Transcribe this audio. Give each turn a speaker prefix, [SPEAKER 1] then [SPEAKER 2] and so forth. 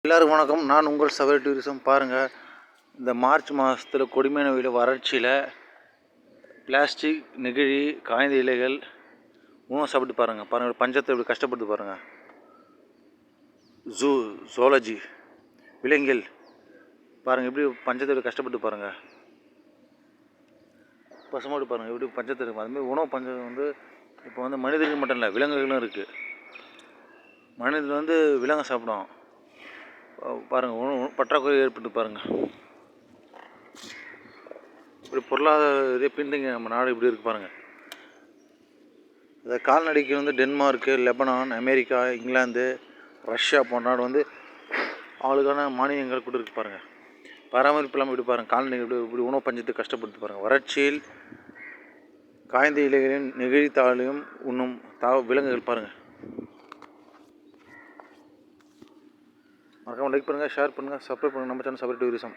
[SPEAKER 1] எல்லாருக்கும் வணக்கம். நான் உங்கள் சபரி டூரிசம். பாருங்கள், இந்த மார்ச் மாதத்தில் கொடுமையான வெயில் வறட்சியில் பிளாஸ்டிக், நெகிழி, காய்ந்த இலைகள் உணவு சாப்பிட்டு பாருங்கள் பஞ்சத்தை எப்படி கஷ்டப்பட்டு பாருங்கள். ஜூவாலஜி விலங்கியல் பாருங்கள், எப்படி பஞ்சத்தை எப்படி கஷ்டப்பட்டு பாருங்கள். பசுமாடு பாருங்கள் எப்படி பஞ்சத்தை இருக்கும். அதுமாதிரி உணவு பஞ்சம் இப்போ மனிதர்கள் மட்டும் இல்லை, விலங்குகளும் இருக்குது. மனிதர்கள் விலங்கு சாப்பிடும். பாருங்கள், உணவு பற்றாக்குறை ஏற்பட்டு பாருங்கள். இப்படி பொருளாதார பின்தங்கி நம்ம நாடு இப்படி இருக்கு பாருங்கள். இந்த கால்நடைக்கு Denmark, Lebanon, America, England, Russia போன்ற நாடு அவங்களுக்கான மானியங்கள் கொடுத்துருக்கு பாருங்கள். பராமரிப்பு இல்லாமல் இப்படி பாருங்கள், கால்நடைகள் இப்படி உணவு பஞ்சத்தை கஷ்டப்படுத்து பாருங்கள். வறட்சியில் காய்ந்த இலைகளின் நெகிழித்தாளையும் உண்ணும் விலங்குகள் பாருங்கள். மறக்காமல் லைக் பண்ணுங்கள், ஷேர் பண்ணுங்கள், சப்ஸ்கிரைப் பண்ணுங்கள் நம்ம சேனல் சபரி டூரிசம்.